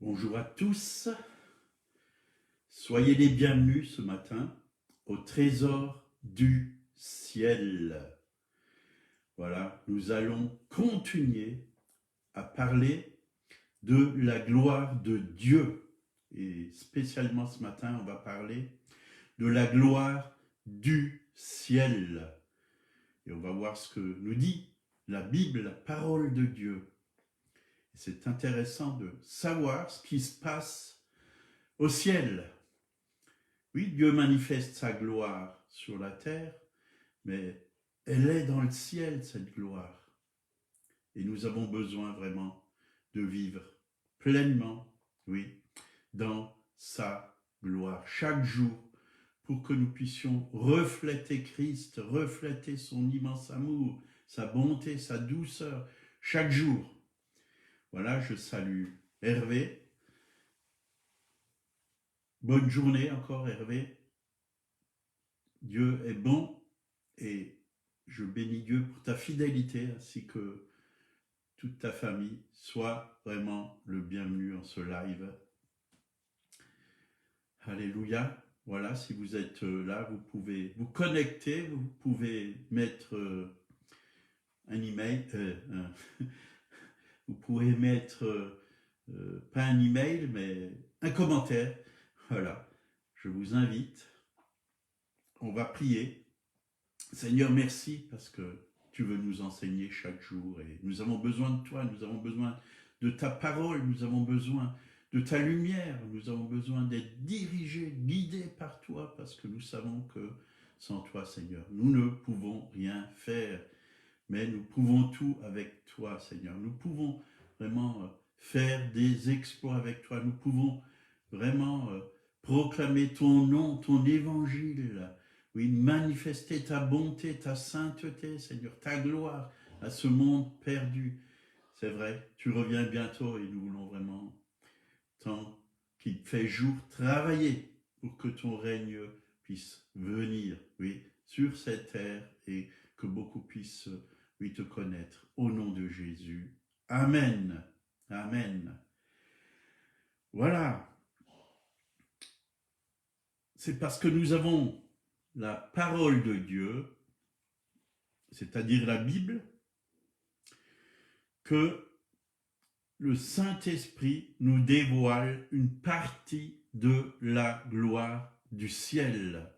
Bonjour à tous, soyez les bienvenus ce matin au trésor du ciel. Voilà, nous allons continuer à parler de la gloire de Dieu. Et spécialement ce matin, on va parler de la gloire du ciel. Et on va voir ce que nous dit la Bible, la parole de Dieu. C'est intéressant de savoir ce qui se passe au ciel. Oui, Dieu manifeste sa gloire sur la terre, mais elle est dans le ciel, cette gloire. Et nous avons besoin vraiment de vivre pleinement, oui, dans sa gloire, chaque jour, pour que nous puissions refléter Christ, refléter son immense amour, sa bonté, sa douceur, chaque jour. Voilà, je salue Hervé. Bonne journée encore, Hervé. Dieu est bon et je bénis Dieu pour ta fidélité ainsi que toute ta famille. Sois vraiment le bienvenu en ce live. Alléluia. Voilà, si vous êtes là, vous pouvez vous connecter, vous pouvez mettre un email, vous pouvez mettre pas un email, mais un commentaire. Voilà, je vous invite. On va prier. Seigneur, merci parce que tu veux nous enseigner chaque jour et nous avons besoin de toi, nous avons besoin de ta parole, nous avons besoin de ta lumière, nous avons besoin d'être dirigés, guidés par toi parce que nous savons que sans toi, Seigneur, nous ne pouvons rien faire, mais nous pouvons tout avec toi, Seigneur. Nous pouvons vraiment faire des exploits avec toi, nous pouvons vraiment proclamer ton nom, ton évangile. Oui, manifester ta bonté, ta sainteté, Seigneur, ta gloire à ce monde perdu. C'est vrai, tu reviens bientôt et nous voulons vraiment, tant qu'il fait jour, travailler pour que ton règne puisse venir, oui, sur cette terre et que beaucoup puissent, oui, te connaître. Au nom de Jésus. Amen. Amen. Voilà. C'est parce que nous avons la parole de Dieu, c'est-à-dire la Bible, que le Saint-Esprit nous dévoile une partie de la gloire du ciel.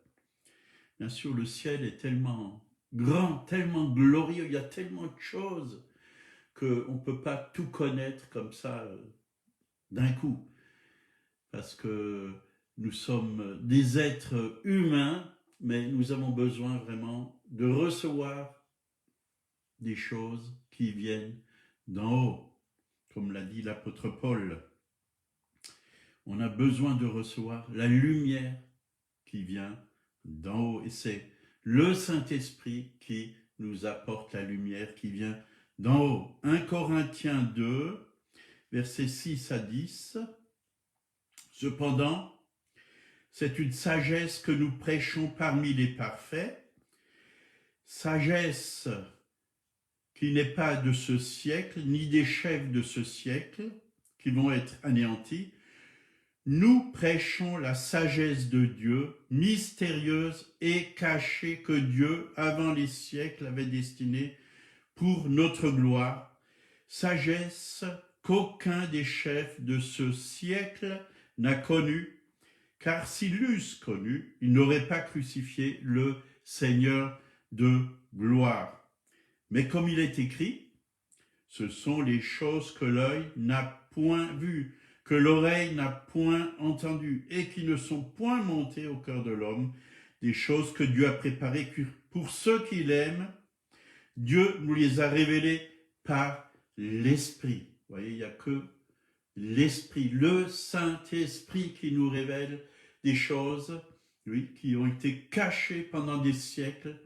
Bien sûr, le ciel est tellement grand, tellement glorieux, il y a tellement de choses qu'on ne peut pas tout connaître comme ça d'un coup. Parce que nous sommes des êtres humains, mais nous avons besoin vraiment de recevoir des choses qui viennent d'en haut, comme l'a dit l'apôtre Paul. On a besoin de recevoir la lumière qui vient d'en haut, et c'est le Saint-Esprit qui nous apporte la lumière qui vient d'en haut. 1 Corinthiens 2, versets 6 à 10. Cependant, c'est une sagesse que nous prêchons parmi les parfaits, sagesse qui n'est pas de ce siècle, ni des chefs de ce siècle, qui vont être anéantis. Nous prêchons la sagesse de Dieu, mystérieuse et cachée, que Dieu, avant les siècles, avait destinée pour notre gloire. Sagesse qu'aucun des chefs de ce siècle n'a connue, car s'ils l'eussent connue, ils n'auraient pas crucifié le Seigneur de gloire. Mais comme il est écrit, ce sont les choses que l'œil n'a point vues, que l'oreille n'a point entendues, et qui ne sont point montées au cœur de l'homme, des choses que Dieu a préparées pour ceux qui l'aiment. Dieu nous les a révélées par l'Esprit. Vous voyez, il n'y a que l'Esprit, le Saint-Esprit qui nous révèle des choses, oui, qui ont été cachées pendant des siècles,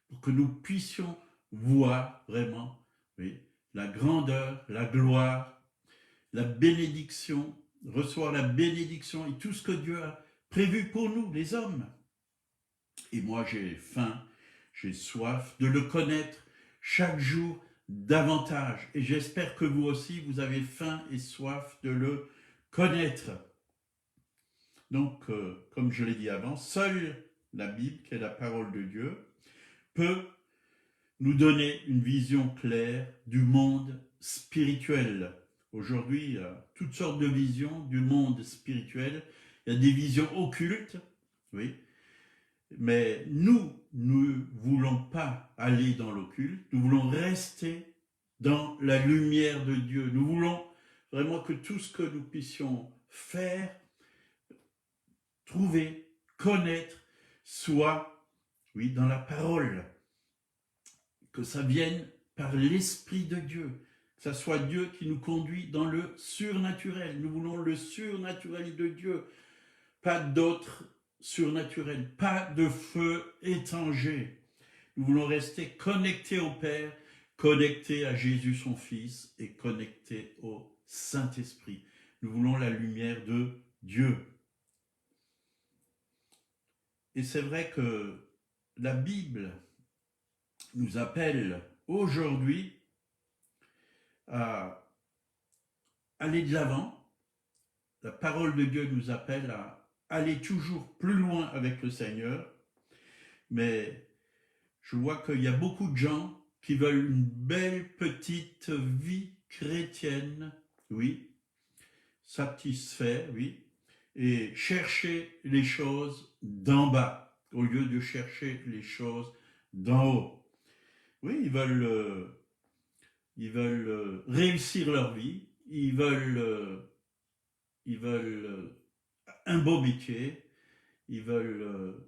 pour que nous puissions voir vraiment, oui, la grandeur, la gloire, la bénédiction, recevoir la bénédiction et tout ce que Dieu a prévu pour nous, les hommes. Et moi, j'ai faim, j'ai soif de le connaître chaque jour davantage. Et j'espère que vous aussi, vous avez faim et soif de le connaître. Donc, comme je l'ai dit avant, seule la Bible, qui est la parole de Dieu, peut nous donner une vision claire du monde spirituel. Aujourd'hui, il y a toutes sortes de visions du monde spirituel. Il y a des visions occultes, oui, mais nous ne voulons pas aller dans l'occulte, nous voulons rester dans la lumière de Dieu. Nous voulons vraiment que tout ce que nous puissions faire, trouver, connaître, soit, oui, dans la parole. Que ça vienne par l'Esprit de Dieu, que ça soit Dieu qui nous conduit dans le surnaturel. Nous voulons le surnaturel de Dieu, pas d'autres surnaturels, pas de feu étranger. Nous voulons rester connectés au Père, connectés à Jésus son Fils et connectés au Saint-Esprit. Nous voulons la lumière de Dieu. Et c'est vrai que la Bible nous appelle aujourd'hui à aller de l'avant. La parole de Dieu nous appelle à aller toujours plus loin avec le Seigneur. Mais je vois qu'il y a beaucoup de gens qui veulent une belle petite vie chrétienne, oui, satisfaire, oui, et chercher les choses d'en bas au lieu de chercher les choses d'en haut. Oui, ils veulent réussir leur vie, ils veulent un beau métier, ils veulent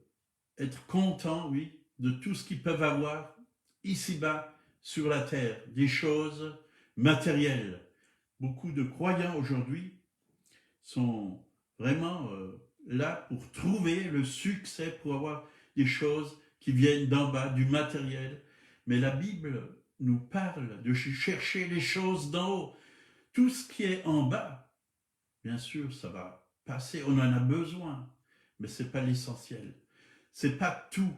être contents, oui, de tout ce qu'ils peuvent avoir ici-bas sur la terre, des choses matérielles. Beaucoup de croyants aujourd'hui sont vraiment là pour trouver le succès, pour avoir des choses qui viennent d'en bas, du matériel. Mais la Bible nous parle de chercher les choses d'en haut. Tout ce qui est en bas, bien sûr, ça va passer, on en a besoin, mais ce n'est pas l'essentiel. Ce n'est pas tout.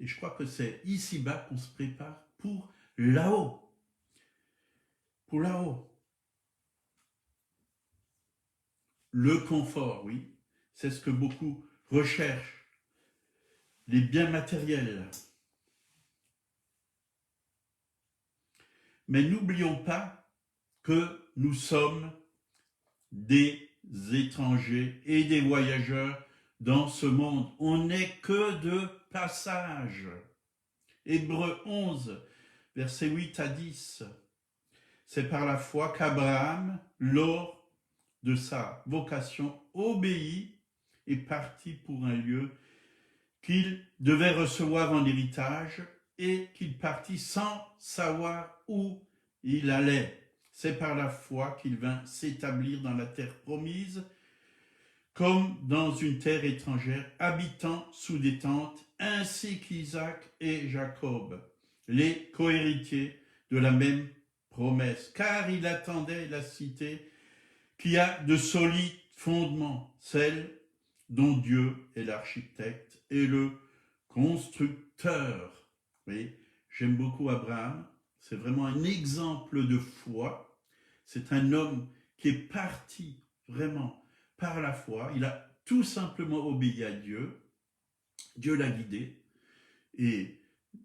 Et je crois que c'est ici-bas qu'on se prépare pour là-haut. Pour là-haut. Le confort, oui, c'est ce que beaucoup recherchent. Les biens matériels. Mais n'oublions pas que nous sommes des étrangers et des voyageurs dans ce monde. On n'est que de passage. Hébreux 11, versets 8 à 10. C'est par la foi qu'Abraham, lors de sa vocation, obéit et partit pour un lieu qu'il devait recevoir en héritage et qu'il partit sans savoir où il allait. C'est par la foi qu'il vint s'établir dans la terre promise, comme dans une terre étrangère, habitant sous des tentes, ainsi qu'Isaac et Jacob, les cohéritiers de la même promesse, car il attendait la cité qui a de solides fondements, celle dont Dieu est l'architecte et le constructeur. Oui, j'aime beaucoup Abraham, c'est vraiment un exemple de foi. C'est un homme qui est parti vraiment par la foi. Il a tout simplement obéi à Dieu. Dieu l'a guidé et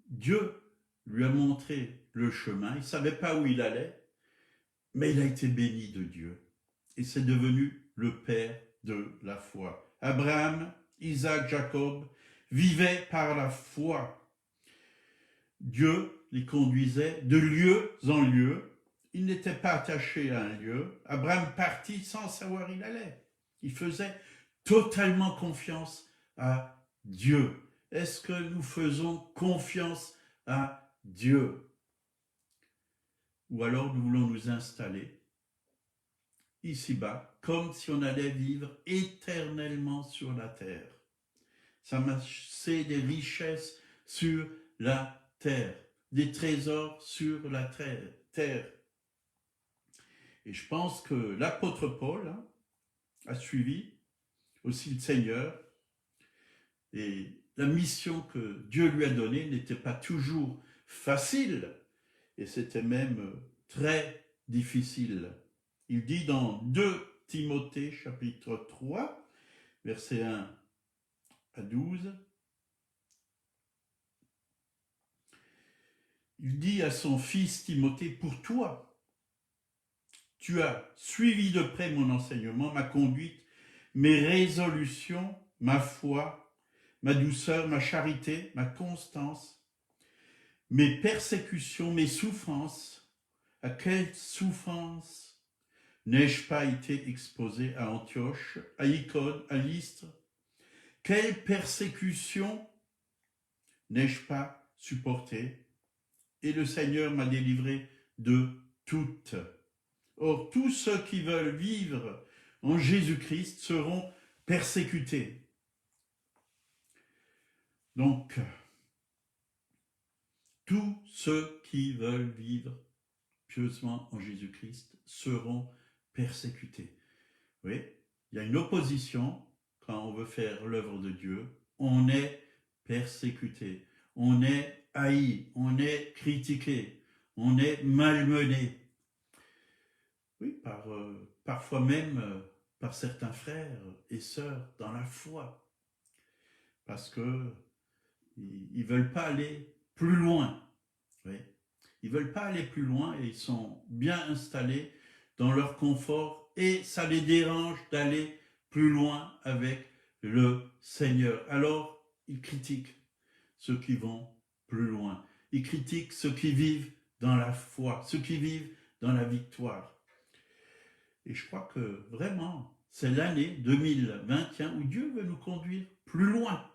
Dieu lui a montré le chemin. Il ne savait pas où il allait, mais il a été béni de Dieu. Et c'est devenu le père de la foi. Abraham, Isaac, Jacob vivaient par la foi. Dieu les conduisait de lieu en lieu. Il n'était pas attaché à un lieu. Abraham partit sans savoir où il allait. Il faisait totalement confiance à Dieu. Est-ce que nous faisons confiance à Dieu? Ou alors nous voulons nous installer ici-bas, comme si on allait vivre éternellement sur la terre. S'amasser des richesses sur la terre, des trésors sur la terre. Et je pense que l'apôtre Paul a suivi aussi le Seigneur, et la mission que Dieu lui a donnée n'était pas toujours facile, et c'était même très difficile. Il dit dans 2 Timothée chapitre 3, versets 1 à 12, il dit à son fils Timothée, pour toi, tu as suivi de près mon enseignement, ma conduite, mes résolutions, ma foi, ma douceur, ma charité, ma constance, mes persécutions, mes souffrances. À quelle souffrance n'ai-je pas été exposé à Antioche, à Icône, à Lystre? Quelle persécution n'ai-je pas supporté? Et le Seigneur m'a délivré de toutes. Or, tous ceux qui veulent vivre en Jésus-Christ seront persécutés. Donc, tous ceux qui veulent vivre pieusement en Jésus-Christ seront persécutés. Oui, il y a une opposition quand on veut faire l'œuvre de Dieu. On est persécuté, on est haï, on est critiqué, on est malmené. Oui, parfois même par certains frères et sœurs dans la foi, parce que ils veulent pas aller plus loin. Oui. Ils veulent pas aller plus loin et ils sont bien installés dans leur confort et ça les dérange d'aller plus loin avec le Seigneur. Alors, ils critiquent ceux qui vont plus loin. Ils critiquent ceux qui vivent dans la foi, ceux qui vivent dans la victoire. Et je crois que vraiment, c'est l'année 2021 où Dieu veut nous conduire plus loin,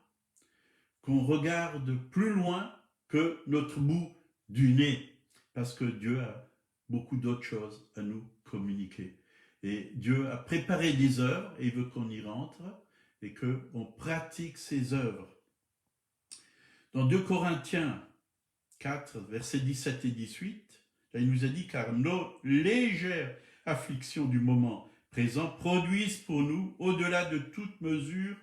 qu'on regarde plus loin que notre bout du nez, parce que Dieu a beaucoup d'autres choses à nous communiquer. Et Dieu a préparé des œuvres et il veut qu'on y rentre et qu'on pratique ces œuvres. Dans 2 Corinthiens 4, versets 17 et 18, là, il nous a dit « Car nos légères afflictions du moment présent produisent pour nous, au-delà de toute mesure,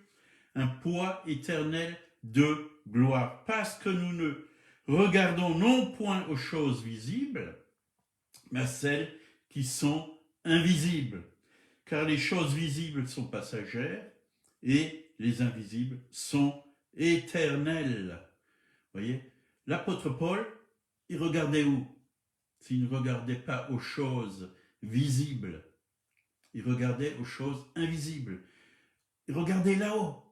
un poids éternel de gloire. Parce que nous ne regardons non point aux choses visibles, mais à celles qui sont invisibles. Car les choses visibles sont passagères et les invisibles sont éternelles. » Vous voyez, l'apôtre Paul, il regardait où? S'il ne regardait pas aux choses visibles, il regardait aux choses invisibles. Il regardait là-haut,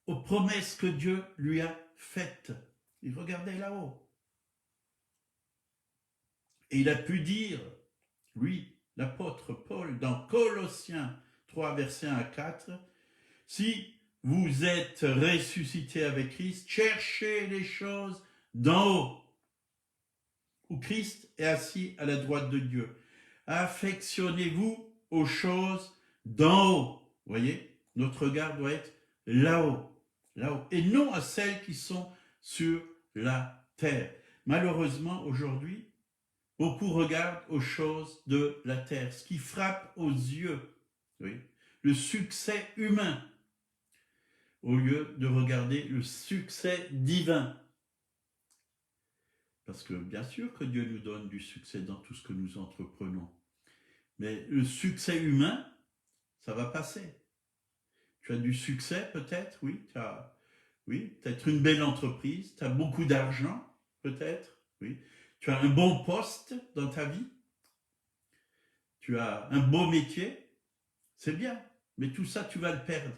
aux promesses que Dieu lui a faites. Il regardait là-haut. Et il a pu dire, lui, l'apôtre Paul, dans Colossiens 3, versets 1 à 4, « Si vous êtes ressuscité avec Christ, cherchez les choses d'en haut, où Christ est assis à la droite de Dieu. Affectionnez-vous aux choses d'en haut. » Vous voyez, notre regard doit être là-haut, là-haut, et non à celles qui sont sur la terre. Malheureusement, aujourd'hui, beaucoup regardent aux choses de la terre, ce qui frappe aux yeux, oui, le succès humain, au lieu de regarder le succès divin. Parce que bien sûr que Dieu nous donne du succès dans tout ce que nous entreprenons. Mais le succès humain, ça va passer. Tu as du succès peut-être, oui, peut-être une belle entreprise, tu as beaucoup d'argent peut-être, oui. Tu as un bon poste dans ta vie, tu as un beau métier, c'est bien, mais tout ça tu vas le perdre.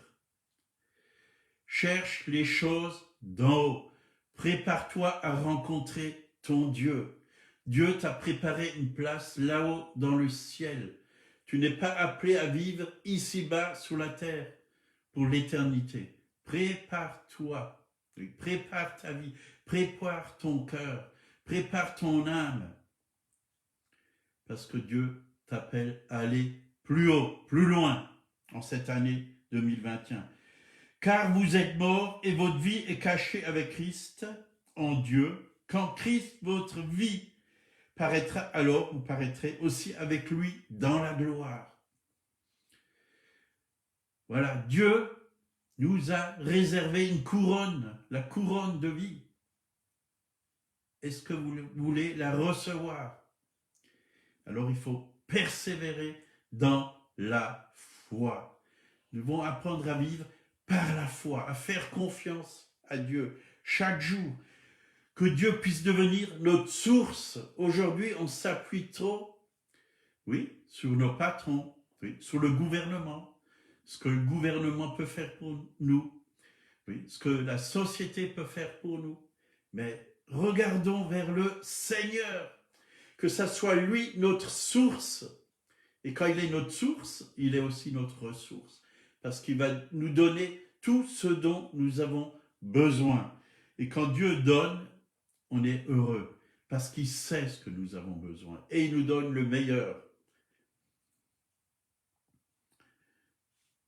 Cherche les choses d'en haut. Prépare-toi à rencontrer ton Dieu. Dieu t'a préparé une place là-haut dans le ciel. Tu n'es pas appelé à vivre ici-bas sur la terre pour l'éternité. Prépare-toi, prépare ta vie, prépare ton cœur, prépare ton âme. Parce que Dieu t'appelle à aller plus haut, plus loin en cette année 2021. Car vous êtes morts et votre vie est cachée avec Christ en Dieu. Quand Christ, votre vie, paraîtra, alors vous paraîtrez aussi avec lui dans la gloire. Voilà, Dieu nous a réservé une couronne, la couronne de vie. est-ce que vous voulez la recevoir? Alors il faut persévérer dans la foi. Nous devons apprendre à vivre par la foi, à faire confiance à Dieu chaque jour. Que Dieu puisse devenir notre source. Aujourd'hui, on s'appuie trop, oui, sur nos patrons, oui, sur le gouvernement, ce que le gouvernement peut faire pour nous, oui, ce que la société peut faire pour nous. Mais regardons vers le Seigneur, que ça soit lui notre source. Et quand il est notre source, il est aussi notre ressource, parce qu'il va nous donner tout ce dont nous avons besoin. Et quand Dieu donne, on est heureux, parce qu'il sait ce que nous avons besoin, et il nous donne le meilleur.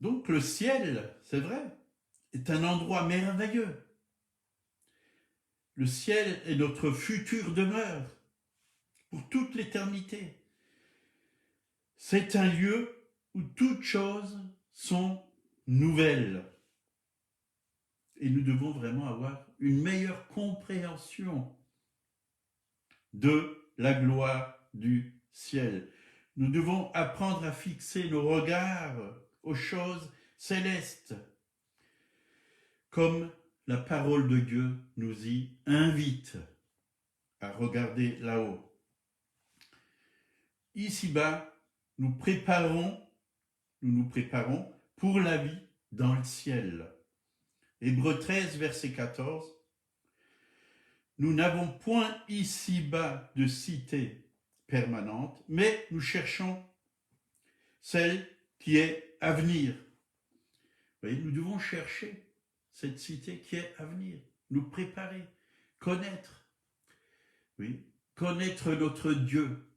Donc le ciel, c'est vrai, est un endroit merveilleux. Le ciel est notre future demeure pour toute l'éternité. C'est un lieu où toutes choses sont nouvelles. Et nous devons vraiment avoir une meilleure compréhension de la gloire du ciel. Nous devons apprendre à fixer nos regards aux choses célestes, comme la parole de Dieu nous y invite à regarder là-haut. Ici-bas, nous nous préparons pour la vie dans le ciel. Hébreux 13, verset 14. Nous n'avons point ici-bas de cité permanente, mais nous cherchons celle qui est à venir. Vous voyez, nous devons chercher cette cité qui est à venir, nous préparer, connaître, oui, connaître notre Dieu,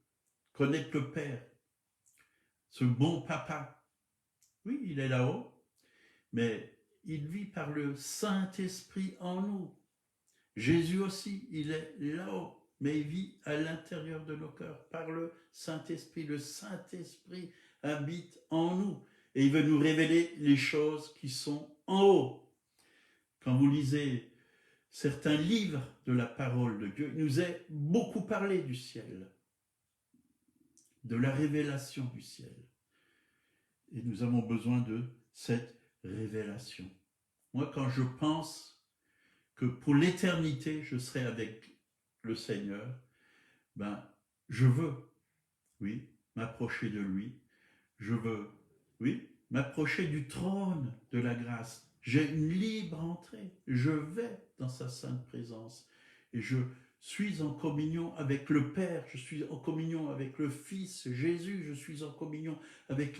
connaître le Père, ce bon papa. Oui, il est là-haut, mais il vit par le Saint-Esprit en nous. Jésus aussi, il est là-haut, mais il vit à l'intérieur de nos cœurs par le Saint-Esprit. Le Saint-Esprit habite en nous et il veut nous révéler les choses qui sont en haut. Quand vous lisez certains livres de la parole de Dieu, il nous est beaucoup parlé du ciel, de la révélation du ciel. Et nous avons besoin de cette révélation. Moi, quand je pense que pour l'éternité, je serai avec le Seigneur, je veux, oui, m'approcher de lui. Je veux, oui, m'approcher du trône de la grâce. J'ai une libre entrée. Je vais dans sa sainte présence. Et je suis en communion avec le Père. Je suis en communion avec le Fils Jésus. Je suis en communion avec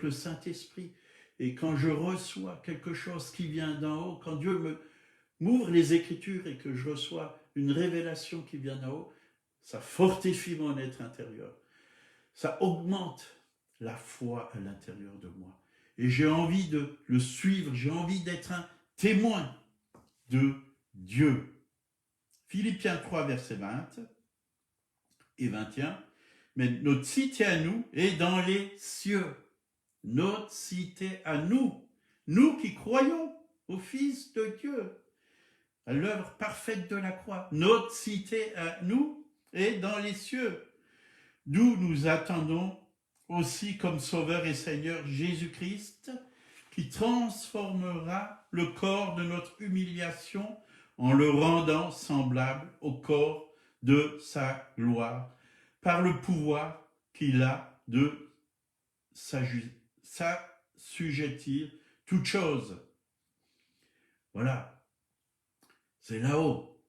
le Saint-Esprit. Et quand je reçois quelque chose qui vient d'en haut, quand Dieu m'ouvre les Écritures et que je reçois une révélation qui vient d'en haut, ça fortifie mon être intérieur. Ça augmente la foi à l'intérieur de moi. Et j'ai envie de le suivre, j'ai envie d'être un témoin de Dieu. Philippiens 3, versets 20 et 21. Mais notre cité à nous est dans les cieux. Notre cité à nous. Nous qui croyons au Fils de Dieu, à l'œuvre parfaite de la croix. Notre cité à nous est dans les cieux, d'où nous attendons aussi comme Sauveur et Seigneur Jésus-Christ, qui transformera le corps de notre humiliation en le rendant semblable au corps de sa gloire, par le pouvoir qu'il a de s'assujettir toute chose. Voilà, c'est là-haut.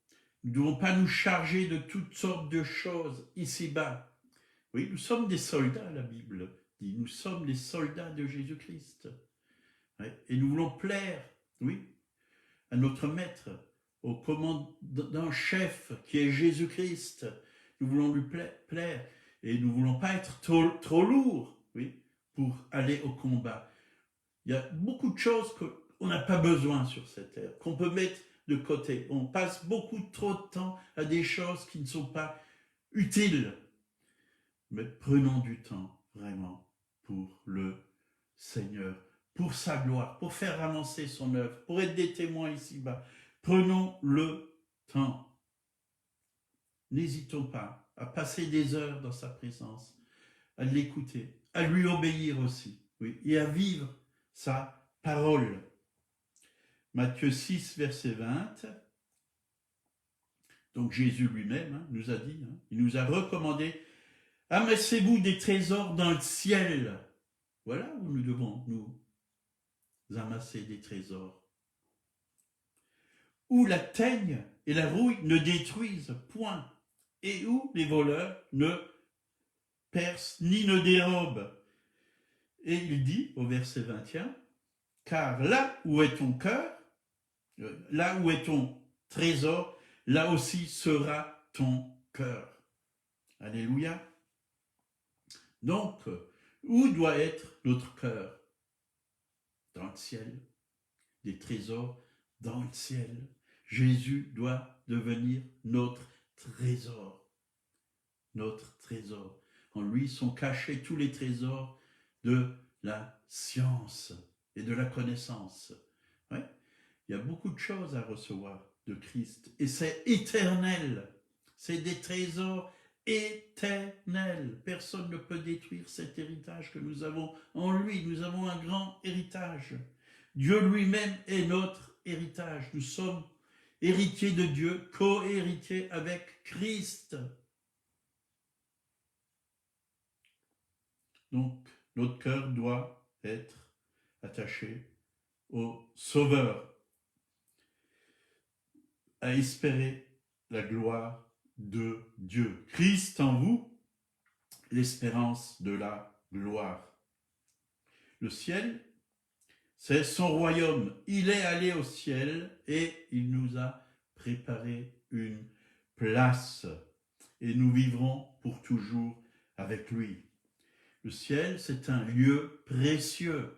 Nous ne devons pas nous charger de toutes sortes de choses ici-bas. Oui, nous sommes des soldats, la Bible dit. Nous sommes les soldats de Jésus-Christ. Et nous voulons plaire, oui, à notre maître, au commandant-chef qui est Jésus-Christ. Nous voulons lui plaire et nous ne voulons pas être trop lourds, oui, pour aller au combat. Il y a beaucoup de choses qu'on n'a pas besoin sur cette terre, qu'on peut mettre de côté. On passe beaucoup trop de temps à des choses qui ne sont pas utiles. Mais prenons du temps, vraiment, pour le Seigneur, pour sa gloire, pour faire avancer son œuvre, pour être des témoins ici-bas. Prenons le temps. n'hésitons pas à passer des heures dans sa présence, à l'écouter, à lui obéir aussi, oui, et à vivre sa parole. Matthieu 6, verset 20, donc Jésus lui-même nous a dit, il nous a recommandé, amassez-vous des trésors dans le ciel. Voilà où nous devons nous amasser des trésors. Où la teigne et la rouille ne détruisent point, et où les voleurs ne percent ni ne dérobent. Et il dit au verset 21, car là où est ton cœur, là où est ton trésor, là aussi sera ton cœur. Alléluia. Donc, où doit être notre cœur? Dans le ciel. Des trésors dans le ciel. Jésus doit devenir notre trésor. Notre trésor. En lui sont cachés tous les trésors de la science et de la connaissance. Ouais. Il y a beaucoup de choses à recevoir de Christ et c'est éternel. C'est des trésors éternels. Personne ne peut détruire cet héritage que nous avons en lui. Nous avons un grand héritage. Dieu lui-même est notre héritage. Nous sommes héritiers de Dieu, co-héritiers avec Christ. Donc, notre cœur doit être attaché au Sauveur, à espérer la gloire de Dieu. Christ en vous, l'espérance de la gloire. Le ciel, c'est son royaume. Il est allé au ciel et il nous a préparé une place. Et nous vivrons pour toujours avec lui. Le ciel, c'est un lieu précieux.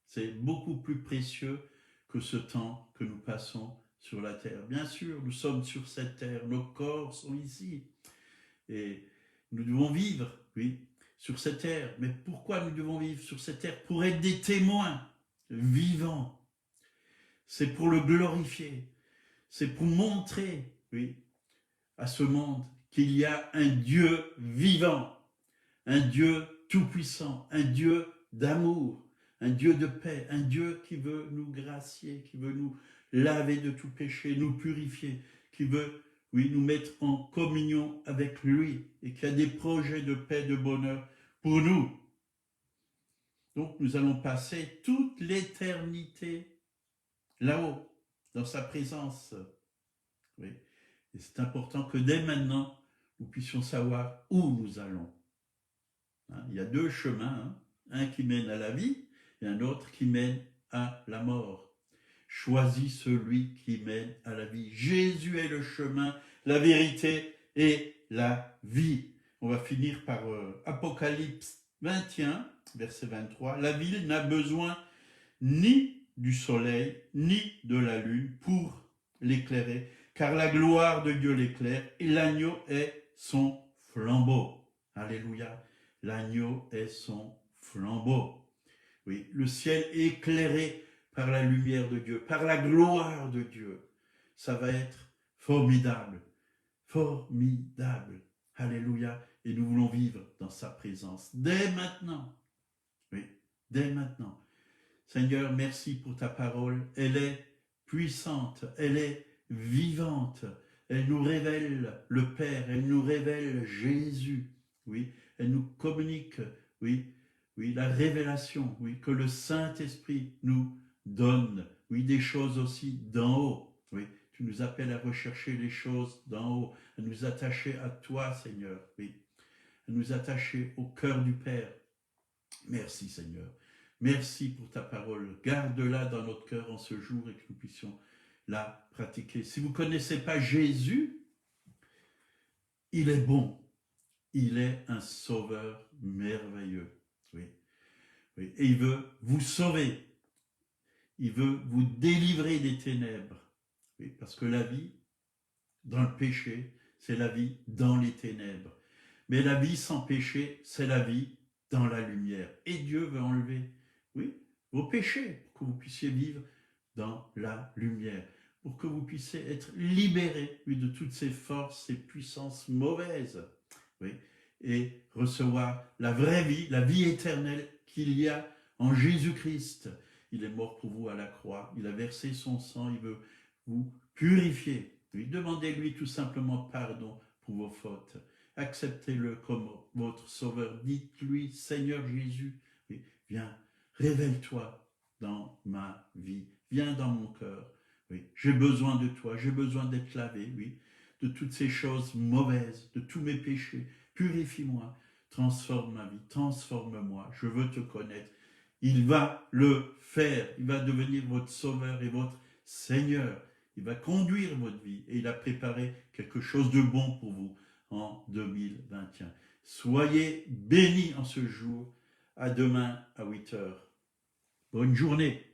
C'est beaucoup plus précieux que ce temps que nous passons sur la terre. Bien sûr, nous sommes sur cette terre, nos corps sont ici. Et nous devons vivre, oui, sur cette terre. Mais pourquoi nous devons vivre sur cette terre? Pour être des témoins vivants. C'est pour le glorifier. C'est pour montrer, oui, à ce monde qu'il y a un Dieu vivant, un Dieu tout-puissant, un Dieu d'amour, un Dieu de paix, un Dieu qui veut nous gracier, qui veut nous laver de tout péché, nous purifier, qui veut, oui, nous mettre en communion avec lui et qui a des projets de paix, de bonheur pour nous. Donc nous allons passer toute l'éternité là-haut, dans sa présence. Oui. Et c'est important que dès maintenant, nous puissions savoir où nous allons. Il y a deux chemins, un qui mène à la vie et un autre qui mène à la mort. Choisis celui qui mène à la vie. Jésus est le chemin, la vérité et la vie. On va finir par Apocalypse 21, verset 23. La ville n'a besoin ni du soleil, ni de la lune pour l'éclairer, car la gloire de Dieu l'éclaire et l'agneau est son flambeau. Alléluia. L'agneau est son flambeau. Oui, le ciel est éclairé par la lumière de Dieu, par la gloire de Dieu. Ça va être formidable, formidable. Alléluia. Et nous voulons vivre dans sa présence dès maintenant. Oui, dès maintenant. Seigneur, merci pour ta parole. Elle est puissante, elle est vivante. Elle nous révèle le Père, elle nous révèle Jésus. Oui, elle nous communique, oui, la révélation, oui, que le Saint-Esprit nous donne. Oui, des choses aussi d'en haut. Oui, tu nous appelles à rechercher les choses d'en haut, à nous attacher à toi, Seigneur. Oui, à nous attacher au cœur du Père. Merci, Seigneur. Merci pour ta parole. Garde-la dans notre cœur en ce jour et que nous puissions la pratiquer. Si vous ne connaissez pas Jésus, il est bon. Il est un sauveur merveilleux. Oui. Oui. Et il veut vous sauver. Il veut vous délivrer des ténèbres. Oui. Parce que la vie dans le péché, c'est la vie dans les ténèbres. Mais la vie sans péché, c'est la vie dans la lumière. Et Dieu veut enlever, oui, vos péchés, pour que vous puissiez vivre dans la lumière. pour que vous puissiez être libérés oui, de toutes ces forces, ces puissances mauvaises, oui, et recevoir la vraie vie, la vie éternelle qu'il y a en Jésus-Christ. Il est mort pour vous à la croix, il a versé son sang, il veut vous purifier. Oui, demandez-lui tout simplement pardon pour vos fautes. Acceptez-le comme votre sauveur. Dites-lui, Seigneur Jésus, oui, viens, révèle-toi dans ma vie, viens dans mon cœur. Oui, j'ai besoin de toi, j'ai besoin d'être lavé, oui, de toutes ces choses mauvaises, de tous mes péchés. Purifie-moi, transforme ma vie, transforme-moi, je veux te connaître. Il va le faire, il va devenir votre sauveur et votre Seigneur. Il va conduire votre vie et il a préparé quelque chose de bon pour vous en 2021. Soyez bénis en ce jour. À demain à 8 heures. Bonne journée.